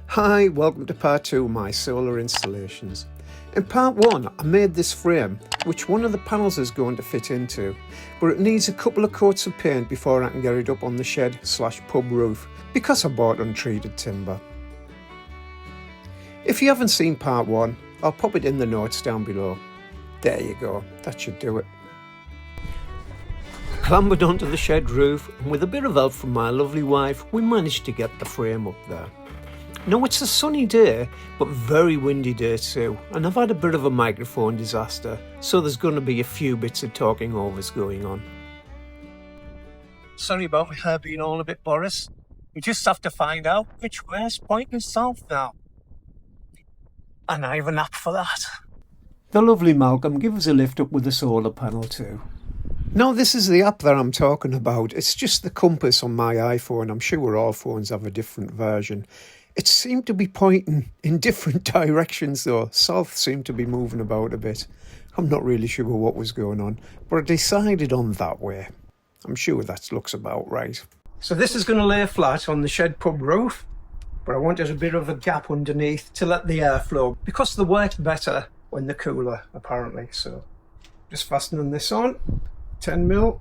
Hi, welcome to part 2 of my solar installations. In part 1 I made this frame which one of the panels is going to fit into, but it needs a couple of coats of paint before I can get it up on the shed/pub roof because I bought untreated timber. If you haven't seen part 1, I'll pop it in the notes down below. There you go, that should do it. Clambered onto the shed roof, and with a bit of help from my lovely wife we managed to get the frame up there. Now it's a sunny day, but very windy day too, and I've had a bit of a microphone disaster, so there's going to be a few bits of talking overs going on. Sorry about my hair being all a bit Boris. We just have to find out which way's pointing south now. And I have an app for that. The lovely Malcolm gives us a lift up with a solar panel too. Now this is the app that I'm talking about. It's just the compass on my iPhone. I'm sure all phones have a different version. It seemed to be pointing in different directions though. South seemed to be moving about a bit. I'm not really sure what was going on, but I decided on that way. I'm sure that looks about right. So this is going to lay flat on the shed pub roof, but I wanted a bit of a gap underneath to let the air flow, because the wet better when the cooler apparently. So just fastening this on, 10mm.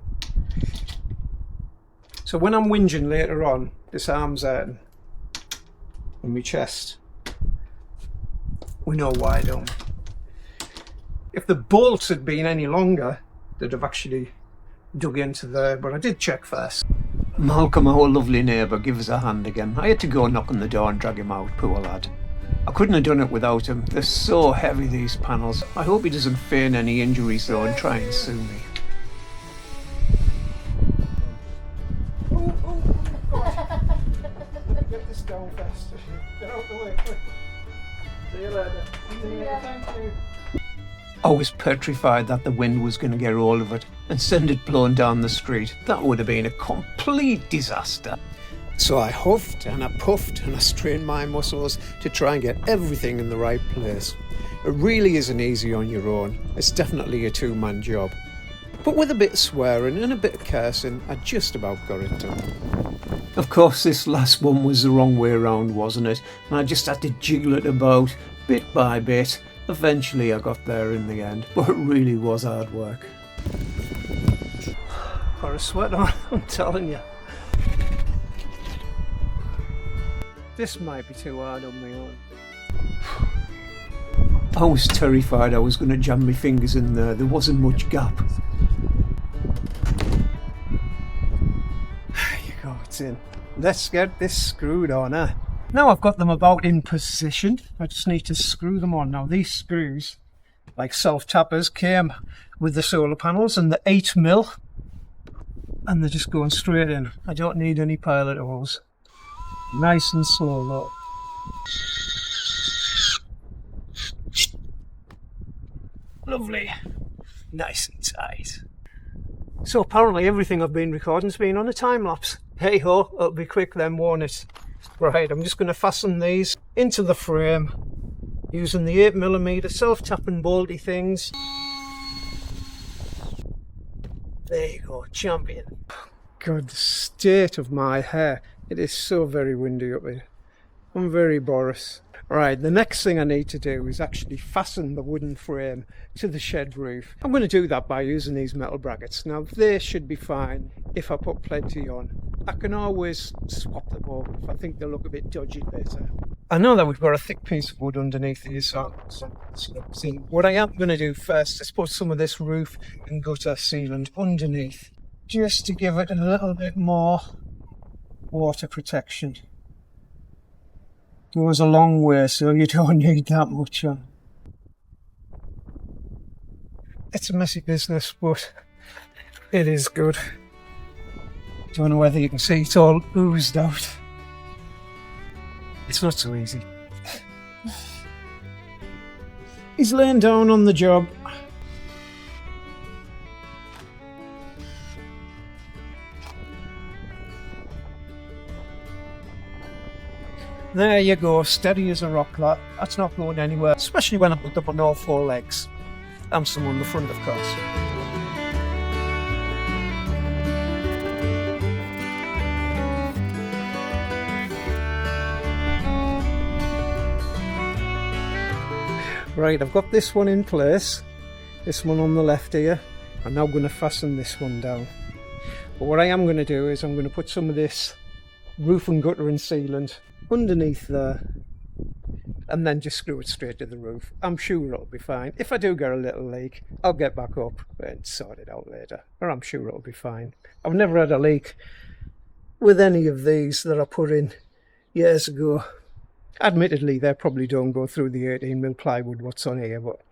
So when I'm whinging later on, this arm's hurting on my chest, we know why, don't we? If the bolts had been any longer, they'd have actually dug into there, but I did check first. Malcolm, our lovely neighbour, give us a hand again. I had to go knock on the door and drag him out, poor lad. I couldn't have done it without him. They're so heavy, these panels. I hope he doesn't feign any injuries though and try and sue me. Get this down fast. Get out the way, quick. See you later. Thank you. I was petrified that the wind was going to get all of it and send it blowing down the street. That would have been a complete disaster. So I huffed and I puffed and I strained my muscles to try and get everything in the right place. It really isn't easy on your own. It's definitely a two-man job. But with a bit of swearing and a bit of cursing, I just about got it done. Of course, this last one was the wrong way around, wasn't it? And I just had to jiggle it about, bit by bit. Eventually I got there in the end, but it really was hard work. Got a sweat on, I'm telling you. This might be too hard on my own. I was terrified I was going to jam my fingers in there. There wasn't much gap. There you go, it's in. Let's get this screwed on, eh? Now I've got them about in position, I just need to screw them on. Now these screws, like self-tappers, came with the solar panels and the 8mm, and they're just going straight in. I don't need any pilot holes. Nice and slow though. Lovely. Nice and tight. So apparently everything I've been recording's been on a time-lapse. Hey ho, it'll be quick then, won't it? Right, I'm just going to fasten these into the frame using the 8mm self-tapping bolty things. There you go, champion. God, the state of my hair. It is so very windy up here. I'm very Boris. Right, the next thing I need to do is actually fasten the wooden frame to the shed roof. I'm going to do that by using these metal brackets. Now they should be fine if I put plenty on. I can always swap them over if I think they look a bit dodgy later. I know that we've got a thick piece of wood underneath here, so what I am going to do first is put some of this roof and gutter sealant underneath, just to give it a little bit more water protection. Goes a long way, so you don't need that much on. It's a messy business, but it is good. Don't know whether you can see it's all oozed out. It's not so easy. He's laying down on the job. There you go, steady as a rock, that. That's not going anywhere, especially when I put up on all four legs. And some on the front, of course. Right, I've got this one in place, this one on the left here. I'm now going to fasten this one down. But what I am going to do is I'm going to put some of this roof and gutter and sealant underneath there and then just screw it straight to the roof. I'm sure it'll be fine. If I do get a little leak, I'll get back up and sort it out later, but I'm sure it'll be fine. I've never had a leak with any of these that I put in years ago. Admittedly, they probably don't go through the 18mm plywood what's on here, but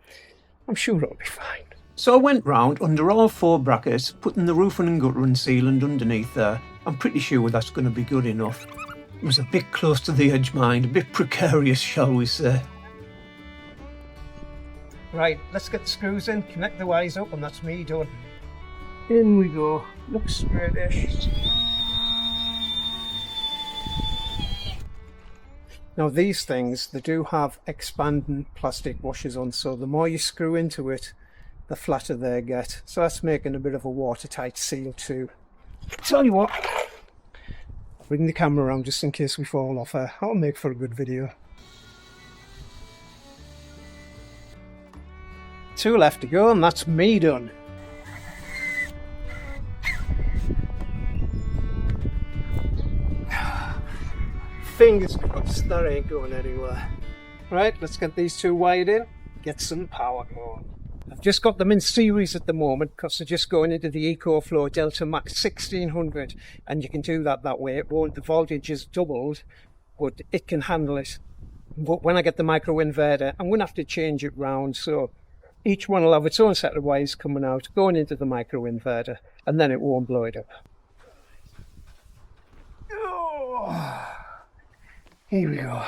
I'm sure it'll be fine. So I went round under all 4 brackets, putting the roofing and gutter and sealant underneath there. I'm pretty sure that's going to be good enough. It was a bit close to the edge, mind, a bit precarious, shall we say. Right, let's get the screws in, connect the wires up, and that's me done. In we go. Looks straightish. Now these things, they do have expanding plastic washers on, so the more you screw into it, the flatter they get. So that's making a bit of a watertight seal too. Tell you what, I'll bring the camera around just in case we fall off her. I'll make for a good video. 2 left to go and that's me done. Fingers crossed that ain't going anywhere. Right, let's get these 2 wired in, get some power going. I've just got them in series at the moment because they're just going into the EcoFlow Delta Max 1600, and you can do that way. It won't, the voltage is doubled, but it can handle it. But when I get the micro inverter, I'm going to have to change it round, so each one will have its own set of wires coming out, going into the micro inverter, and then it won't blow it up. Oh. Here we go.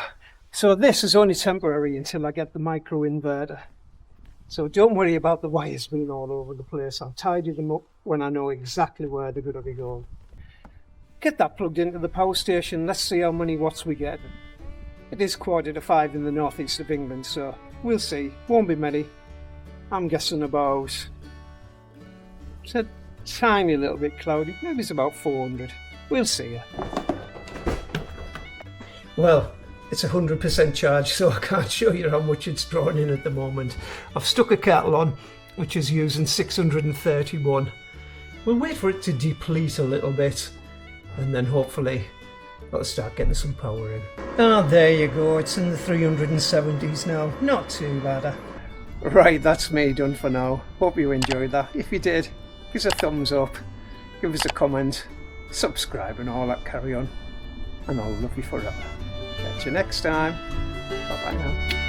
So this is only temporary until I get the micro inverter. So don't worry about the wires being all over the place. I'll tidy them up when I know exactly where they're going to be going. Get that plugged into the power station. Let's see how many watts we get. It is 4:45 in the northeast of England, so we'll see. Won't be many. I'm guessing about... It's a tiny little bit cloudy. Maybe it's about 400. We'll see. Well, it's 100% charged, so I can't show you how much it's drawn in at the moment. I've stuck a kettle on, which is using 631. We'll wait for it to deplete a little bit, and then hopefully it'll start getting some power in. Ah, there you go. It's in the 370s now. Not too bad. Right, that's me done for now. Hope you enjoyed that. If you did, give us a thumbs up, give us a comment, subscribe and all that carry on. And I'll love you forever. Catch you next time. Bye bye now.